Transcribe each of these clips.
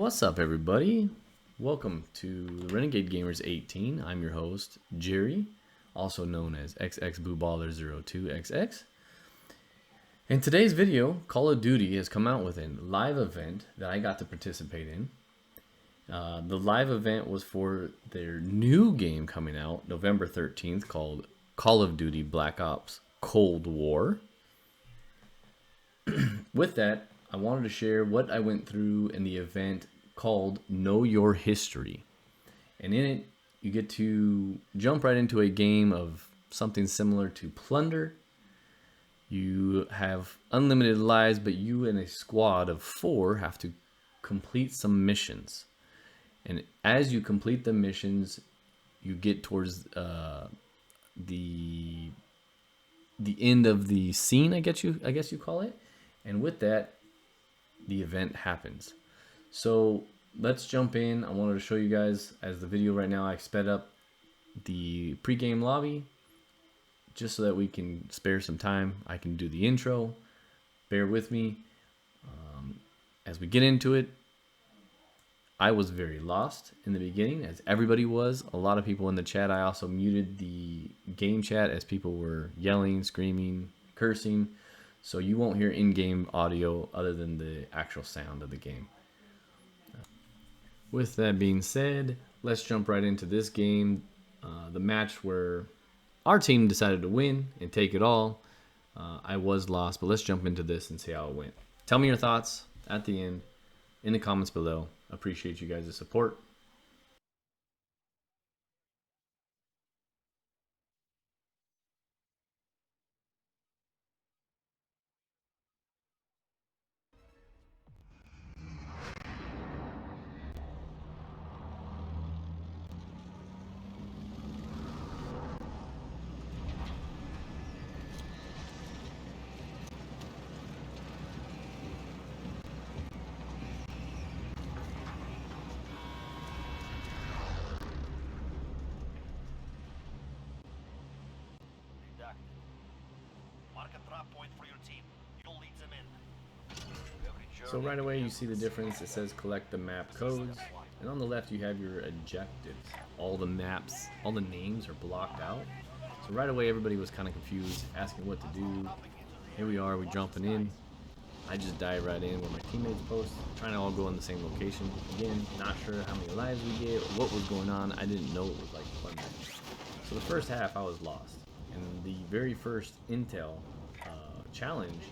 What's up, everybody? Welcome to Renegade Gamers 18. I'm your host, Jerry, also known as XXBooBaller02XX. In today's video, Call of Duty has come out with a live event that I got to participate in. The live event was for their new game coming out November 13th called Call of Duty Black Ops Cold War. With that, I wanted to share what I went through in the event called Know Your History. And in it, you get to jump right into a game of something similar to Plunder. You have unlimited lives, but you and a squad of 4 have to complete some missions. And as you complete the missions, you get towards the end of the scene, I guess you call it. And with that, the event happens. So let's jump in. I wanted to show you guys, as the video right now, I sped up the pregame lobby just so that we can spare some time. I can do the intro. Bear with me. As we get into it, I was very lost in the beginning, as everybody was. A lot of people in the chat. I also muted the game chat as people were yelling, screaming, cursing. So you won't hear in-game audio other than the actual sound of the game. With that being said, let's jump right into this game. The match where our team decided to win and take it all. I was lost, but let's jump into this and see how it went. Tell me your thoughts at the end in the comments below. Appreciate you guys' support. So right away you see the difference. It says collect the map codes, and on the left you have your objectives. All the maps, all the names are blocked out. So right away everybody was kind of confused, asking what to do. Here we are, we're jumping in. I just dive right in where my teammates post, trying to all go in the same location. Again, not sure how many lives we get or what was going on. I didn't know it was like Plunder. So the first half I was lost, and the very first intel challenge,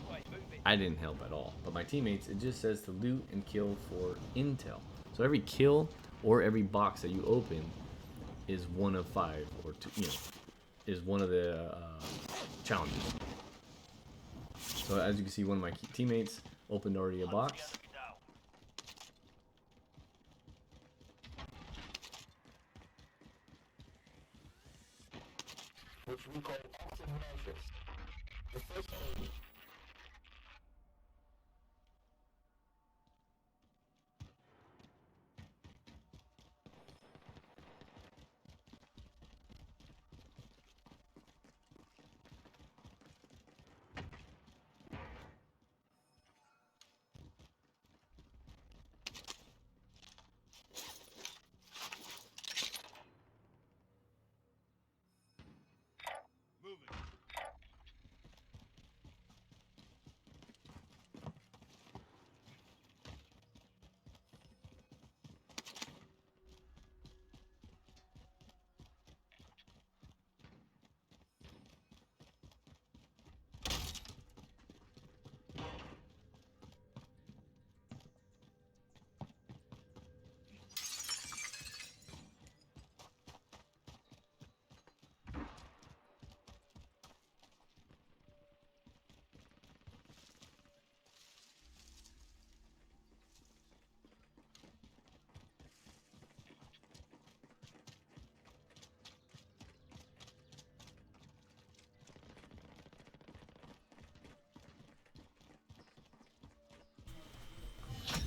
I didn't help at all. But my teammates, it just says to loot and kill for intel. So every kill or every box that you open is one of 5 or 2, is one of the challenges. So as you can see, one of my teammates opened already a box. Which we call active measures. The first one.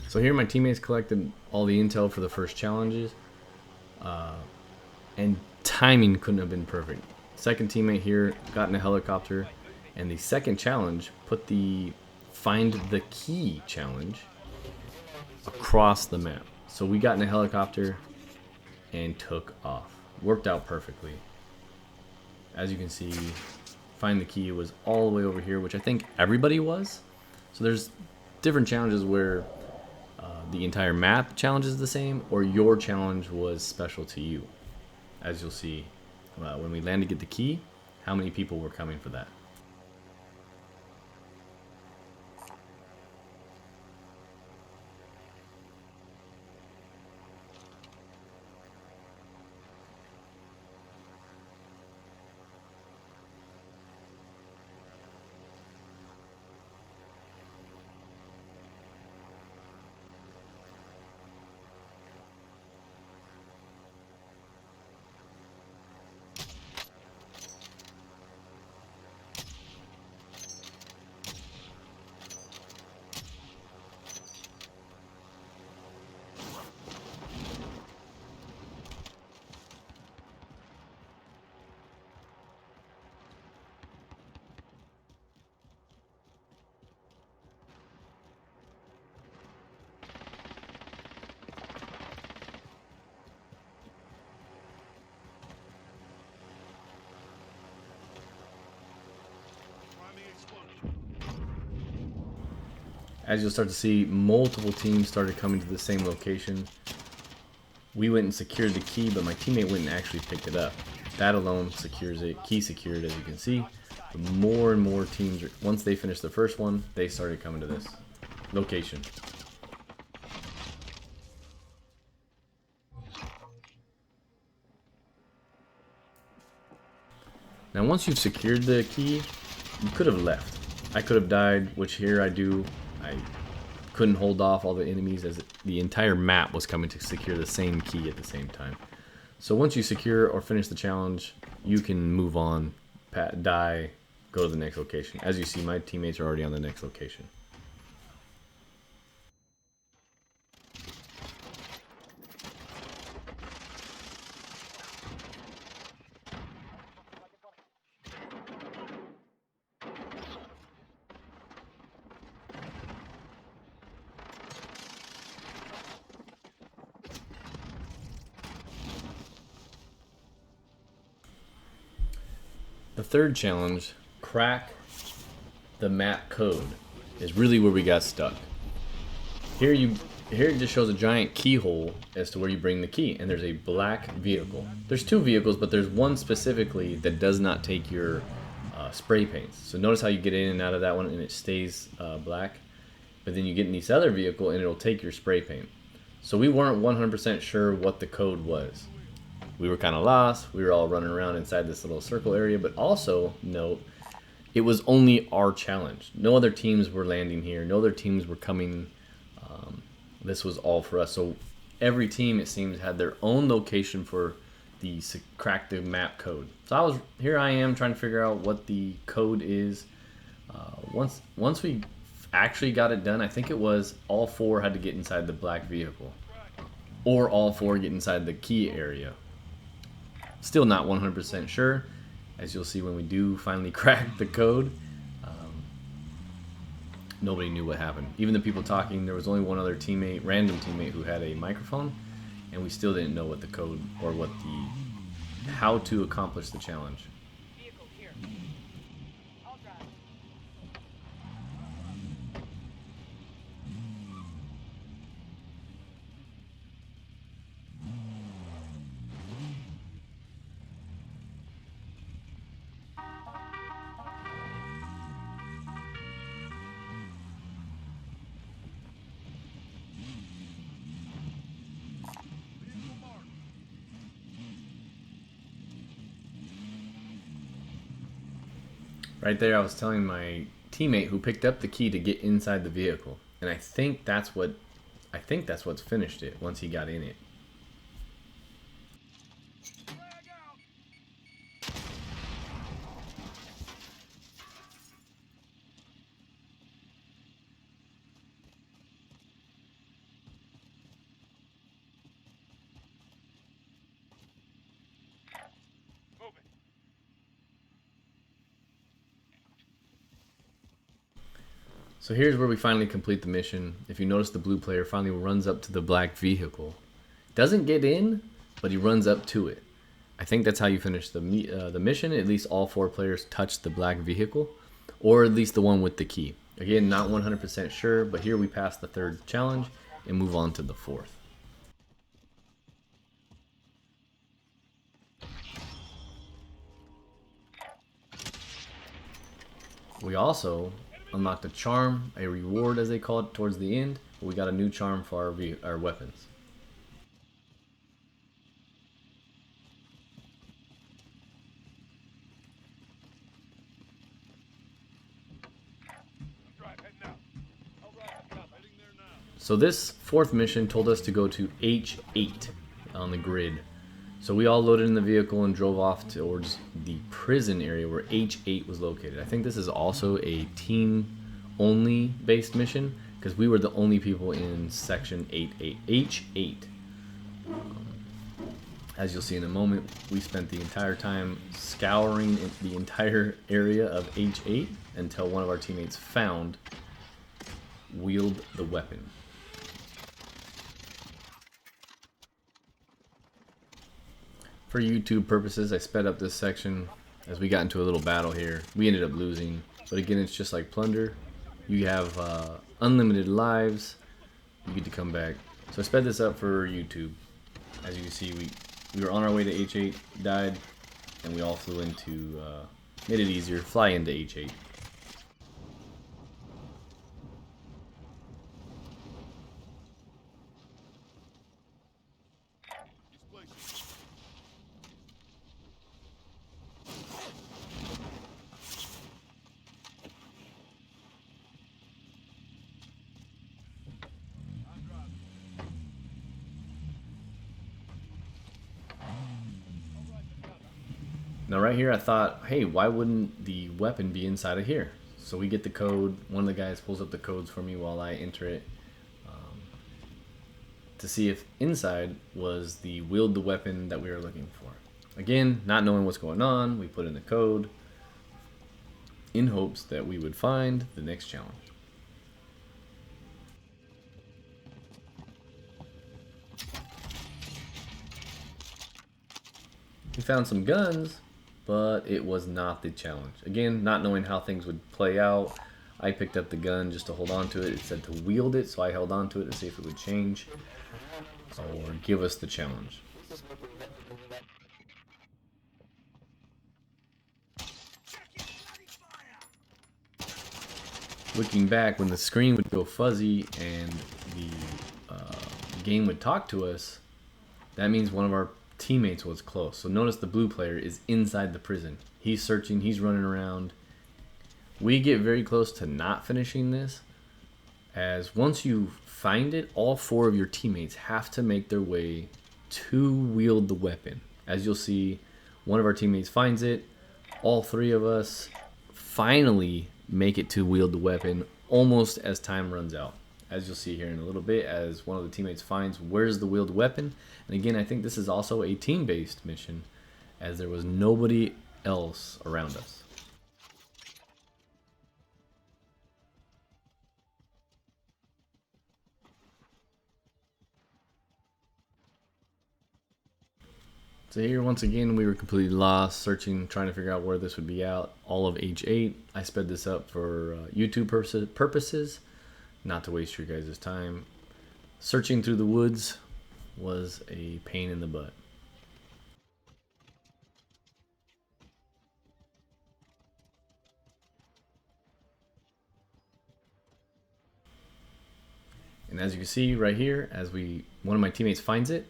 So here my teammates collected all the intel for the first challenges, and timing couldn't have been perfect. Second teammate here got in a helicopter, and the second challenge put the find the key challenge across the map. So we got in a helicopter and took off. Worked out perfectly. As you can see, find the key was all the way over here, which I think everybody was. So there's different challenges where the entire map challenge is the same, or your challenge was special to you. As you'll see, when we land to get the key, how many people were coming for that. As you'll start to see, multiple teams started coming to the same location. We went and secured the key, but my teammate went and actually picked it up. That alone secures it. Key secured, as you can see. But more and more teams, once they finished the first one, they started coming to this location. Now once you've secured the key, you could have left. I could have died, which here I do. I couldn't hold off all the enemies as the entire map was coming to secure the same key at the same time. So once you secure or finish the challenge, you can move on, die, go to the next location. As you see, my teammates are already on the next location. The third challenge, crack the map code, is really where we got stuck. Here it just shows a giant keyhole as to where you bring the key, and there's a black vehicle. There's two vehicles, but there's one specifically that does not take your spray paints. So notice how you get in and out of that one and it stays black, but then you get in this other vehicle and it'll take your spray paint. So we weren't 100% sure what the code was. We were kind of lost. We were all running around inside this little circle area, but also note, it was only our challenge. No other teams were landing here. No other teams were coming. This was all for us. So every team, it seems, had their own location for the crack the map code. So here I am trying to figure out what the code is. Once we actually got it done, I think it was all four had to get inside the black vehicle, or all four get inside the key area. Still not 100% sure, as you'll see when we do finally crack the code. Nobody knew what happened. Even the people talking, there was only one other teammate, random teammate, who had a microphone, and we still didn't know what the code or how to accomplish the challenge. Right there, I was telling my teammate who picked up the key to get inside the vehicle, and I think that's what's finished it once he got in it. So here's where we finally complete the mission. If you notice, the blue player finally runs up to the black vehicle. Doesn't get in, but he runs up to it. I think that's how you finish the mission. At least all 4 players touch the black vehicle, or at least the one with the key. Again, not 100% sure, but here we pass the 3rd challenge and move on to the 4th. We also unlocked a charm, a reward as they call it, towards the end. We got a new charm for our weapons. So this 4th mission told us to go to H8 on the grid. So we all loaded in the vehicle and drove off towards the prison area where H8 was located. I think this is also a team-only based mission because we were the only people in section H8. As you'll see in a moment, we spent the entire time scouring the entire area of H8 until one of our teammates found wield the weapon. For YouTube purposes, I sped up this section as we got into a little battle here. We ended up losing, but again, it's just like Plunder. You have unlimited lives. You get to come back. So I sped this up for YouTube. As you can see, we were on our way to H8, died, and we all flew into, made it easier, fly into H8. Now right here I thought, hey, why wouldn't the weapon be inside of here? So we get the code, one of the guys pulls up the codes for me while I enter it to see if inside was the wield the weapon that we were looking for. Again, not knowing what's going on, we put in the code in hopes that we would find the next challenge. We found some guns, but it was not the challenge. Again, not knowing how things would play out, I picked up the gun just to hold on to it. It said to wield it, so I held on to it to see if it would change or give us the challenge. Looking back, when the screen would go fuzzy and the game would talk to us, that means one of our teammates was close. So notice the blue player is inside the prison. He's searching, he's running around. We get very close to not finishing this, as once you find it, all 4 of your teammates have to make their way to wield the weapon. As you'll see, one of our teammates finds it. All 3 of us finally make it to wield the weapon almost as time runs out. As you'll see here in a little bit, as one of the teammates finds where's the wield weapon. And again, I think this is also a team-based mission, as there was nobody else around us. So here, once again, we were completely lost, searching, trying to figure out where this would be out. All of H8. I sped this up for YouTube purposes, not to waste your guys' time. Searching through the woods was a pain in the butt. And as you can see right here, as one of my teammates finds it,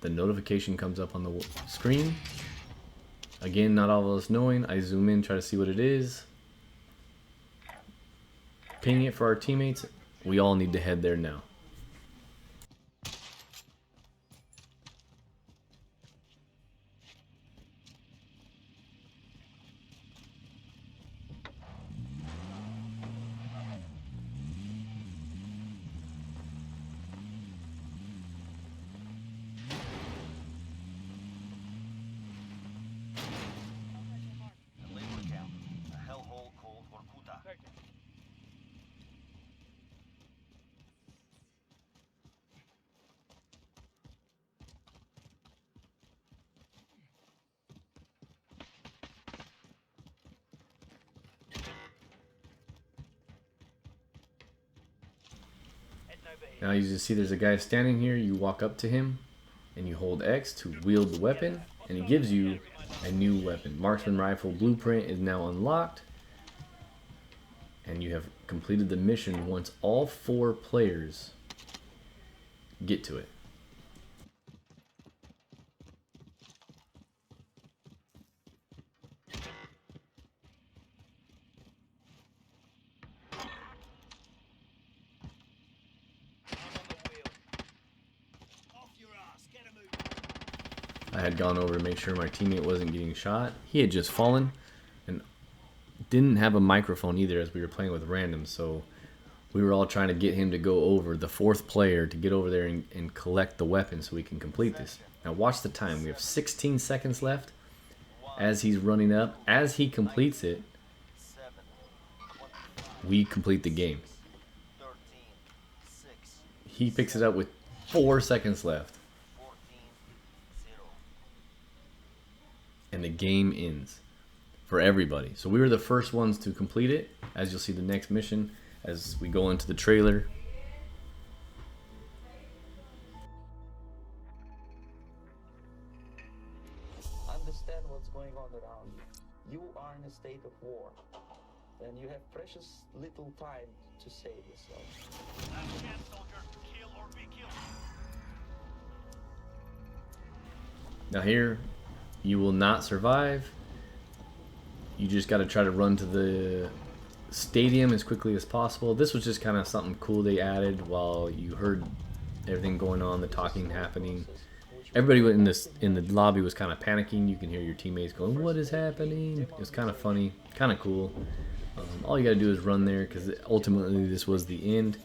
the notification comes up on the screen. Again, not all of us knowing, I zoom in, try to see what it is. Ping it for our teammates. We all need to head there now. Now you just see there's a guy standing here. You walk up to him and you hold X to wield the weapon, and it gives you a new weapon. Marksman Rifle Blueprint is now unlocked, and you have completed the mission once all 4 players get to it. I had gone over to make sure my teammate wasn't getting shot. He had just fallen and didn't have a microphone either, as we were playing with randoms, so we were all trying to get him to go over, the 4th player, to get over there and collect the weapon so we can complete this. Now watch the time. We have 16 seconds left as he's running up. As he completes it, we complete the game. He picks it up with 4 seconds left. And the game ends for everybody. So we were the first ones to complete it, as you'll see the next mission as we go into the trailer. Understand what's going on around you. You are in a state of war, and you have precious little time to save yourself. Last chance, soldier. Kill or be killed. Now here, you will not survive. You just got to try to run to the stadium as quickly as possible. This was just kind of something cool they added while you heard everything going on, the talking happening. Everybody in the lobby was kind of panicking. You can hear your teammates going, "What is happening?" It was kind of funny, kind of cool. All you got to do is run there, because ultimately this was the end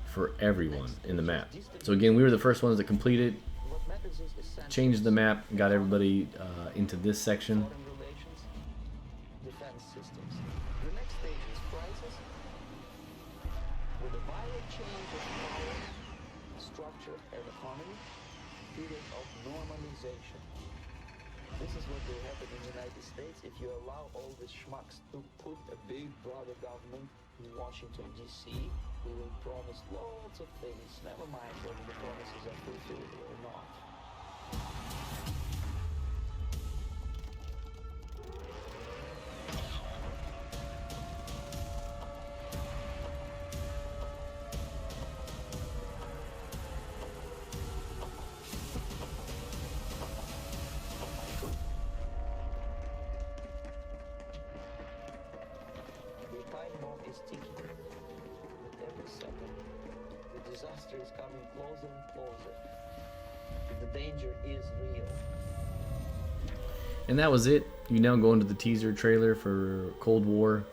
for everyone in the map. So again, we were the first ones that completed, changed the map, got everybody into this section. Defense systems. The next stage is crisis. With a violent change of power, structure, and economy, period of normalization. This is what will happen in the United States if you allow all these schmucks to put a big brother government in Washington, D.C., who will promise lots of things, never mind whether the promises are fulfilled or not. Is ticking with every second. The disaster is coming closer and closer. The danger is real. And that was it. You now go into the teaser trailer for Cold War.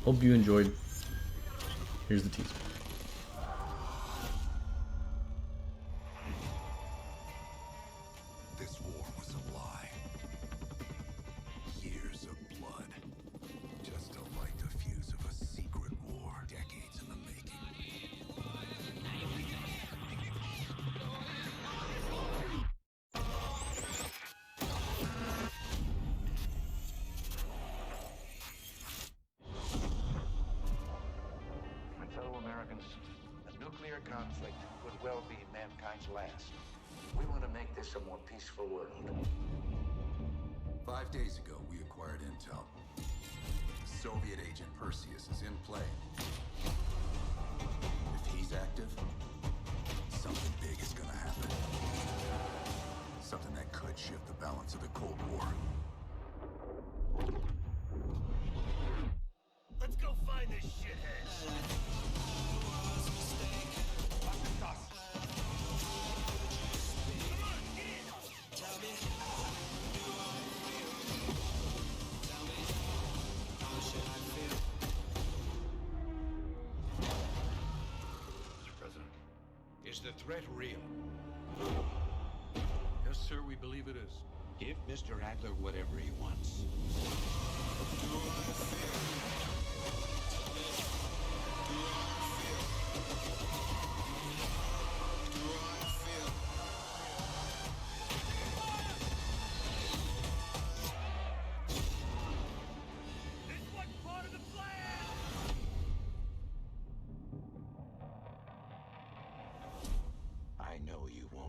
Hope you enjoyed. Here's the teaser. This war was a lie. Years of blood. Just to light the fuse of a secret war, decades in the making. My fellow Americans, a nuclear conflict could well be mankind's last. We want to make this a more peaceful world. 5 days ago, we acquired intel. Soviet agent Perseus is in play. If he's active, something big is gonna happen. Something that could shift the balance of the Cold War. Let's go find this shithead. Is the threat real? Yes, sir, we believe it is. Give Mr. Adler whatever he wants. This was part of the plan.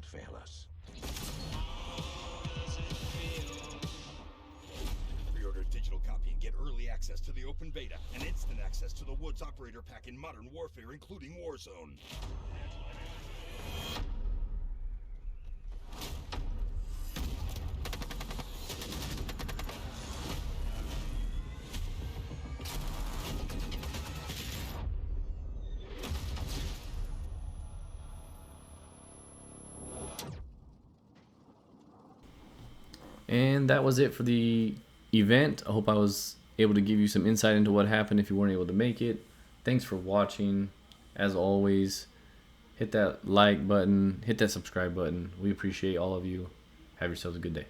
won't fail us. Pre-order digital copy and get early access to the open beta and instant access to the Woods Operator Pack in Modern Warfare, including Warzone. And that was it for the event. I hope I was able to give you some insight into what happened if you weren't able to make it. Thanks for watching. As always, hit that like button, hit that subscribe button. We appreciate all of you. Have yourselves a good day.